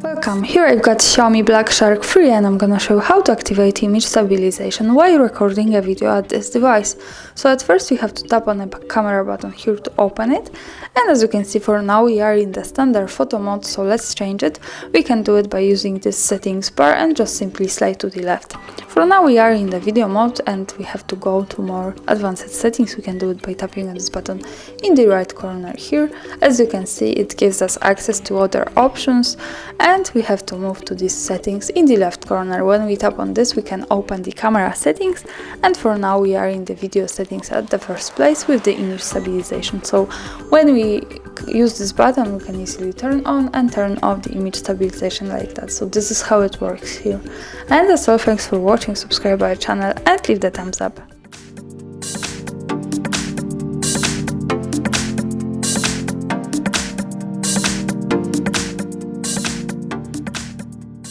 Welcome, here I've got Xiaomi Black Shark 3 and I'm gonna show you how to activate image stabilization while recording a video at this device. So at first we have to tap on the camera button here to open it, and as you can see, for now we are in the standard photo mode, so let's change it. We can do it by using this settings bar and just simply slide to the left. For now we are in the video mode and we have to go to more advanced settings. We can do it by tapping on this button in the right corner here. As you can see, it gives us access to other options, and we have to move to these settings in the left corner. When we tap on this, we can open the camera settings, and for now we are in the video settings at the first place with the image stabilization. So when we use this button, we can easily turn on and turn off the image stabilization like that. So this is how it works here. And that's all. Thanks for watching. Subscribe our channel and leave the thumbs up.